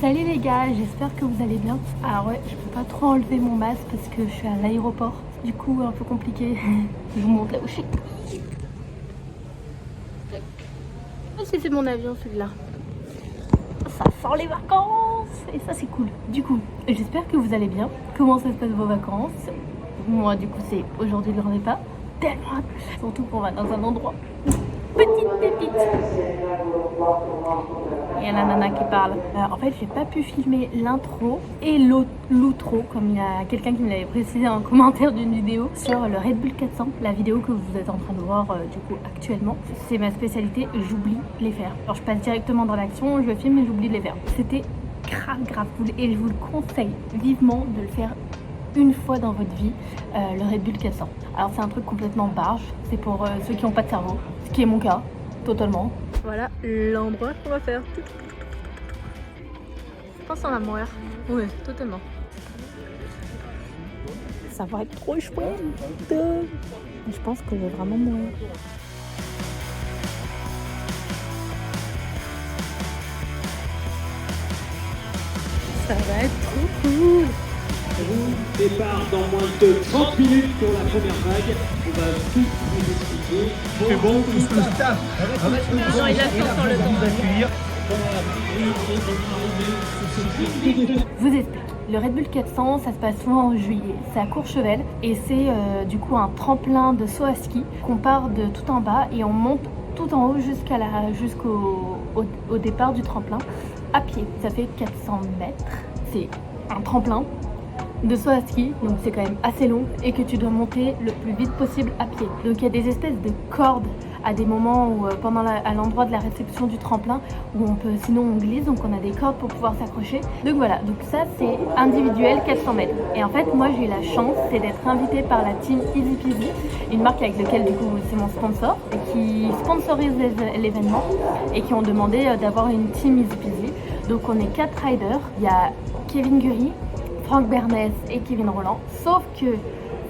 Salut les gars, j'espère que vous allez bien. Alors ouais, je peux pas trop enlever mon masque parce que je suis à l'aéroport. Du coup, un peu compliqué. Je vous montre là où je suis. C'est mon avion celui-là. Ça sent les vacances et ça c'est cool. Du coup, j'espère que vous allez bien. Comment ça se passe vos vacances? Moi du coup c'est aujourd'hui le grand départ. Tellement hâte. Surtout qu'on va dans un endroit. Petite pépite. Il y a la nana qui parle. En fait, j'ai pas pu filmer l'intro et l'outro, comme il y a quelqu'un qui me l'avait précisé en commentaire d'une vidéo sur le Red Bull 400, la vidéo que vous êtes en train de voir du coup actuellement. C'est ma spécialité, j'oublie de les faire. Alors je passe directement dans l'action, je filme et j'oublie de les faire. C'était grave cool et je vous le conseille vivement de le faire une fois dans votre vie, le Red Bull 400. Alors c'est un truc complètement barge, c'est pour ceux qui n'ont pas de cerveau, ce qui est mon cas, totalement. Voilà l'endroit qu'on va faire. Je pense qu'on va mourir. Oui, totalement. Ça va être trop chouette. Je pense que je vais vraiment mourir. Ça va être trop cool. Départ dans moins de 30 minutes pour la première vague. On va tout vous expliquer. C'est bon, tout ce que le staff Non, il a fait encore le temps d'accueillir. Je vous explique. Le Red Bull 400, ça se passe souvent en juillet. C'est à Courchevel et c'est du coup un tremplin de saut à ski qu'on part de tout en bas et on monte tout en haut jusqu'au départ du tremplin à pied. Ça fait 400 mètres. C'est un tremplin de saut à ski, donc c'est quand même assez long et que tu dois monter le plus vite possible à pied. Donc il y a des espèces de cordes à des moments où à l'endroit de la réception du tremplin où on peut, sinon on glisse, donc on a des cordes pour pouvoir s'accrocher. Donc voilà, donc ça c'est individuel 400 mètres. Et en fait moi j'ai eu la chance, c'est d'être invitée par la team Easy Peasy, une marque avec laquelle du coup c'est mon sponsor, et qui sponsorise l'événement et qui ont demandé d'avoir une team Easy Peasy. Donc on est 4 riders, il y a Kevin Gury, Franck Bernès et Kevin Roland, sauf que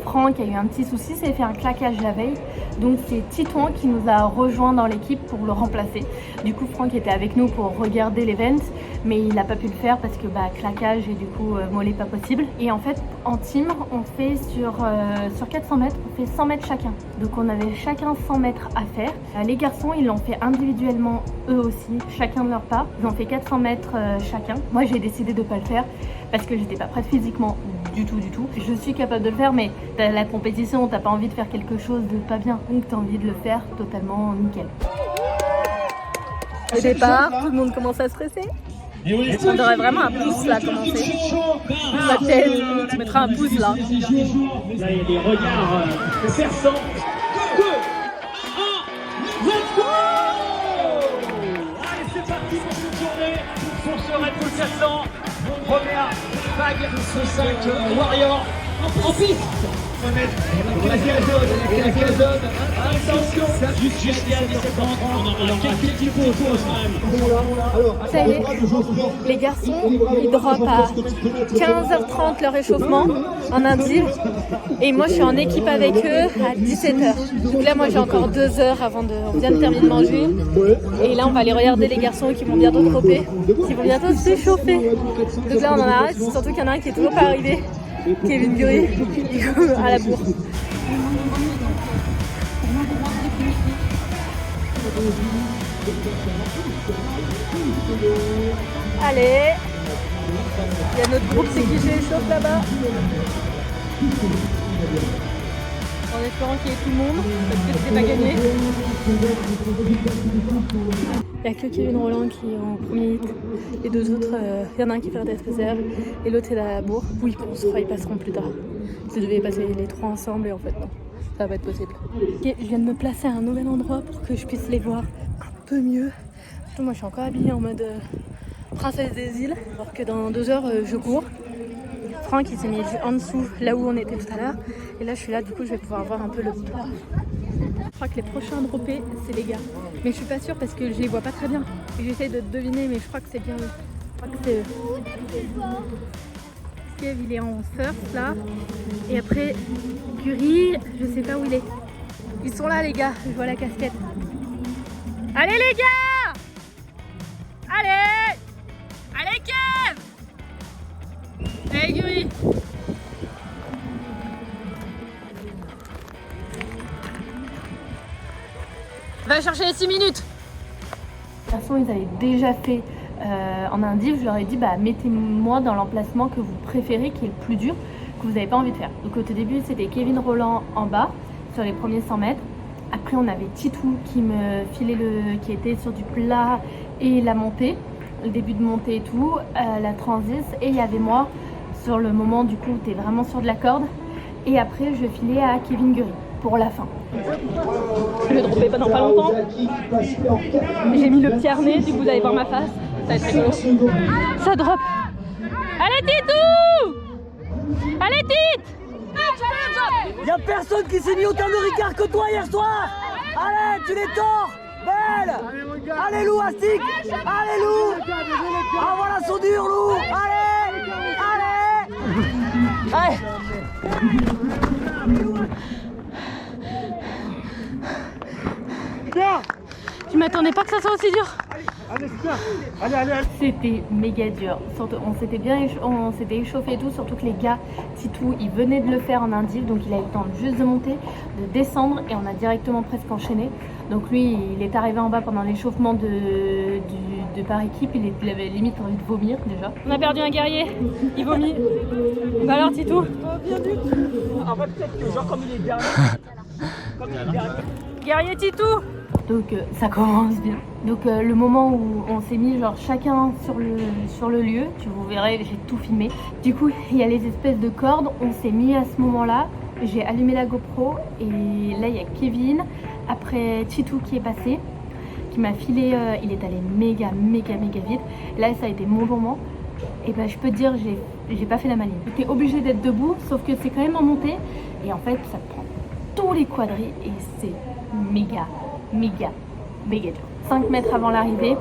Franck a eu un petit souci, s'est fait un claquage la veille, donc c'est Titouan qui nous a rejoint dans l'équipe pour le remplacer. Du coup Franck était avec nous pour regarder l'event, mais il n'a pas pu le faire parce que claquage et du coup mollet pas possible. Et en fait en team on fait sur 400 mètres, on fait 100 mètres chacun, donc on avait chacun 100 mètres à faire. Les garçons ils l'ont fait individuellement eux aussi, chacun de leur part, ils ont fait 400 mètres chacun. Moi j'ai décidé de ne pas le faire parce que j'étais pas prête physiquement du tout. Je suis capable de le faire, mais t'as la compétition, t'as pas envie de faire quelque chose de pas bien, donc t'as envie de le faire totalement nickel. Au départ, tout le monde commence à stresser. On aurait vraiment un pouce là commencer. La tête, tu mettras un pouce là. Là, il y a des regards de personnes. 2, 1, let's go! Allez, c'est parti pour cette journée, pour ce Red Bull 400. Première vague de ce 5 Warrior en piste. Claquez la zone. Attention, jusqu'à 17h30, on aura quelques petits pots Ça y est, les garçons, ils drop à 15h30 leur échauffement en indiv. Et moi, je suis en équipe avec eux à 17h. Donc là, moi, j'ai encore 2 heures avant on vient de terminer de manger. Et là, on va aller regarder les garçons qui vont bientôt dropper, qui vont bientôt s'échauffer. Donc là, on en arrête, surtout qu'il y en a un qui est toujours pas arrivé. Kevin Gury, à la bourre. Allez, il y a notre groupe c'est qui s'échauffe là-bas. En espérant qu'il y ait tout le monde, parce que c'est pas gagné. Il n'y a que Kevin Roland qui est en premier. Les deux autres, il y en a un qui fait un test PCR et l'autre est à la bourre. Oui, on se fera, ils passeront plus tard. Ils devaient passer les 3 ensemble et en fait non, ça va pas être possible. Okay, je viens de me placer à un nouvel endroit pour que je puisse les voir un peu mieux. Moi je suis encore habillée en mode princesse des îles, alors que dans 2 heures je cours. Franck il s'est mis en dessous là où on était tout à l'heure et là je suis là, du coup je vais pouvoir voir un peu le toit. Je crois que les prochains droppés c'est les gars, mais je suis pas sûre parce que je les vois pas très bien et j'essaie de deviner, mais je crois que c'est bien eux. Je crois que c'est eux. Kev il est en first là et après Gury je sais pas où il est. Ils sont là les gars, je vois la casquette. Allez les gars, allez Kev. aller chercher les 6 minutes. De toute façon, ils avaient déjà fait en indiv. Je leur ai dit, bah, mettez-moi dans l'emplacement que vous préférez, qui est le plus dur, que vous n'avez pas envie de faire. Donc au tout début, c'était Kevin Rolland en bas, sur les premiers 100 mètres. Après, on avait Titou qui me filait qui était sur du plat et la montée, le début de montée et tout, la transis. Et il y avait moi sur le moment du coup où tu es vraiment sur de la corde. Et après, je filais à Kevin Gury pour la fin. Je vais dropper pendant pas longtemps. J'ai mis le petit harnais, du coup vous allez voir ma face. Ça va être rigolo. Ça drop. Allez Titou! Allez Tite! Y'a personne qui s'est mis autant de Ricard que toi hier soir. Allez, tu les tords. Belle. Allez Lou, Astic. Allez Lou. Ah voilà son dur Lou. Allez. Allez. Allez. Je m'attendais pas que ça soit aussi dur. Allez. C'était méga dur. Surtout, on s'était échauffé et tout, surtout que les gars, Titou, ils venaient de le faire en indiv, donc il a eu le temps juste de monter, de descendre et on a directement presque enchaîné. Donc lui, il est arrivé en bas pendant l'échauffement de par équipe, il avait limite envie de vomir déjà. On a perdu un guerrier, il vomit. Bah alors Titou? Bien du tout. En fait, peut-être que genre comme il est dernier. Guerrier Titou! Donc ça commence bien. Donc le moment où on s'est mis genre chacun sur le lieu, vous verrez, j'ai tout filmé. Du coup, il y a les espèces de cordes, on s'est mis à ce moment-là. J'ai allumé la GoPro et là il y a Kevin, après Titou qui est passé, qui m'a filé, il est allé méga vite. Là ça a été mon moment. Et ben je peux te dire, j'ai pas fait la maline. J'étais obligée d'être debout, sauf que c'est quand même en montée. Et en fait ça te prend tous les quadris et c'est méga dur. 5 mètres avant l'arrivée,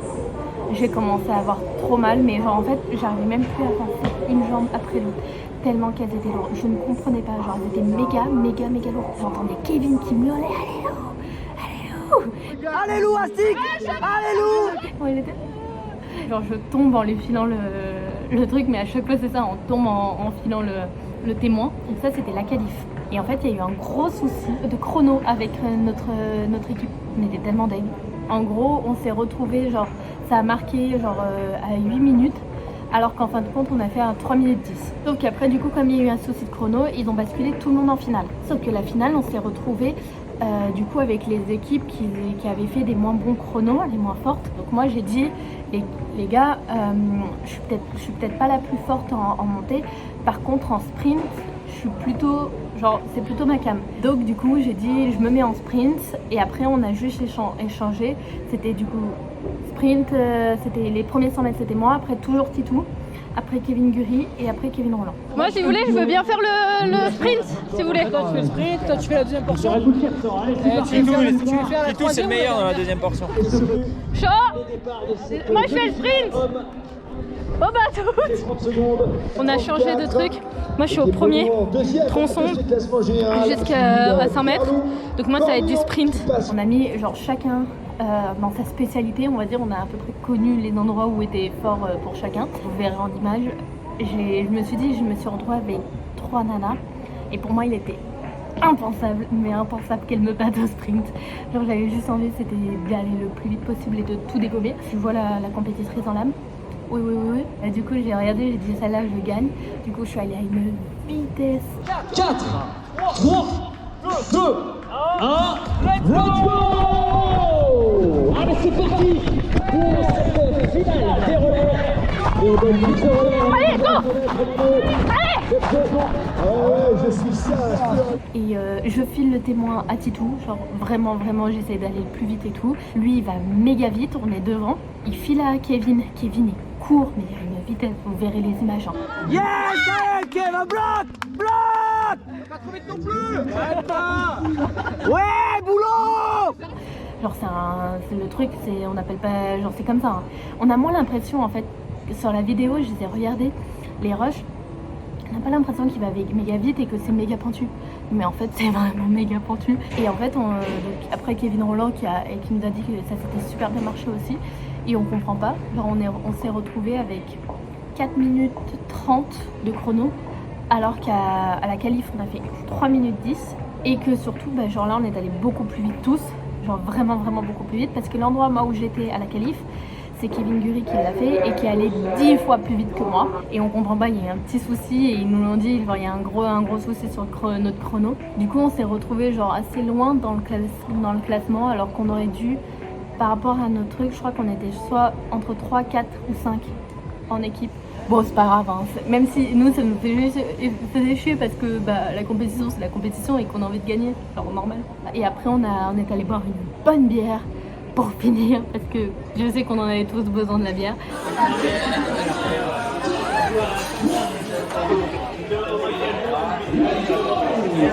j'ai commencé à avoir trop mal, mais genre en fait j'arrivais même plus à passer une jambe après l'autre, tellement qu'elles étaient lourdes. Je ne comprenais pas, genre elles étaient méga lourdes. J'entendais Kevin qui me hurlait, Allez Lou, Astic. Allez Lou. Oh, il était... Genre je tombe en lui filant le truc, mais à chaque fois c'est ça, on tombe en filant le témoin. Et ça c'était la qualif. Et en fait il y a eu un gros souci de chrono avec notre équipe. On était tellement dingue. En gros on s'est retrouvés, genre ça a marqué genre à 8 minutes, alors qu'en fin de compte on a fait à 3 minutes 10. Sauf qu'après du coup comme il y a eu un souci de chrono, ils ont basculé tout le monde en finale. Sauf que la finale on s'est retrouvés du coup avec les équipes qui avaient fait des moins bons chronos, les moins fortes. Donc moi j'ai dit les gars, je suis peut-être pas la plus forte en montée. Par contre en sprint, je suis plutôt, genre c'est plutôt ma cam. Donc du coup j'ai dit je me mets en sprint et après on a juste échangé. C'était du coup sprint, c'était les premiers 100 mètres c'était moi, après toujours Titou, après Kevin Gury et après Kevin Rolland. Moi si vous voulez je veux bien faire le sprint si vous voulez. Toi tu fais le sprint, toi tu fais la deuxième portion. Titou c'est le meilleur dans la deuxième portion. Chaud. Moi je fais le sprint. Oh bah toutes. On a changé de truc. Moi je suis au premier tronçon jusqu'à 100 mètres. Donc moi ça va être du sprint. On a mis genre chacun dans sa spécialité, on va dire. On a à peu près connu les endroits où était fort pour chacun. Vous verrez en image. Je me suis dit, je me suis retrouvée avec 3 nanas. Et pour moi il était impensable qu'elle me batte au sprint. Genre j'avais juste envie, c'était d'y aller le plus vite possible et de tout dégommer. Je vois la compétitrice en l'âme. Oui. Et du coup, j'ai regardé, j'ai dit celle-là, je gagne. Du coup, je suis allée à une vitesse. 4, 3, 2, 1, let's go! Allez, c'est parti pour cette finale des relais. Allez, go! Allez! Je suis ça. Et je file le témoin à Titou, genre vraiment j'essaie d'aller le plus vite et tout. Lui il va méga vite, on est devant. Il file à Kevin est court mais il a une vitesse, vous verrez les images. Hein. Yes, allez, Kevin, bloc. Pas trop vite non plus. Arrête pas. Ouais, boulot. Genre c'est le truc, on appelle pas, genre c'est comme ça. Hein. On a moins l'impression en fait, sur la vidéo je les ai regardés, les rushs. On n'a pas l'impression qu'il va méga vite et que c'est méga pentu. Mais en fait, c'est vraiment méga pentu. Et en fait, donc, après Kevin Rolland qui nous a dit que ça s'était super bien marché aussi. Et on comprend pas. Genre, on s'est retrouvé avec 4 minutes 30 de chrono. Alors qu'à la qualif, on a fait 3 minutes 10. Et que surtout, genre là, on est allé beaucoup plus vite tous. genre vraiment beaucoup plus vite, parce que l'endroit moi où j'étais à la qualif, c'est Kevin Guri qui l'a fait et qui allait 10 fois plus vite que moi. Et on comprend pas, il y a un petit souci et ils nous l'ont dit, genre, il y a un gros souci sur notre chrono. Du coup on s'est retrouvés genre assez loin dans le classement, alors qu'on aurait dû, par rapport à notre truc, je crois qu'on était soit entre 3, 4 ou 5 en équipe. Bon, c'est pas grave, hein. Même si nous ça nous faisait chier parce que bah, la compétition c'est la compétition et qu'on a envie de gagner, genre normal. Et après on est allé boire une bonne bière pour finir, parce que je sais qu'on en avait tous besoin de la bière.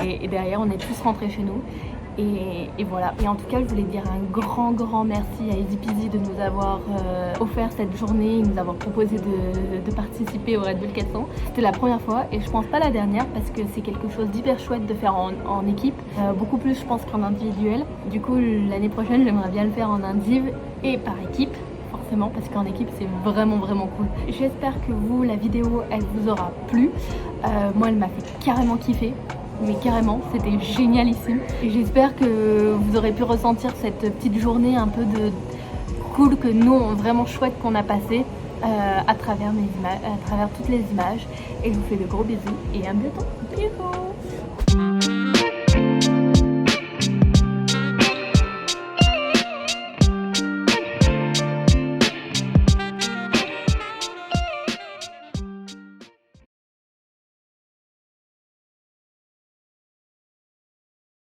Et derrière on est tous rentrés chez nous. Et voilà. Et en tout cas, je voulais dire un grand merci à Easy Peasy de nous avoir offert cette journée, de nous avoir proposé de participer au Red Bull 400. C'était la première fois et je pense pas la dernière parce que c'est quelque chose d'hyper chouette de faire en équipe. Beaucoup plus, je pense, qu'en individuel. Du coup, l'année prochaine, j'aimerais bien le faire en indiv et par équipe. Forcément, parce qu'en équipe c'est vraiment cool. J'espère que vous, la vidéo, elle vous aura plu. Moi, elle m'a fait carrément kiffer. Mais carrément, c'était génialissime. Et j'espère que vous aurez pu ressentir cette petite journée un peu de cool que nous, vraiment chouette qu'on a passé à travers toutes les images. Et je vous fais de gros bisous et à bientôt. Bisous.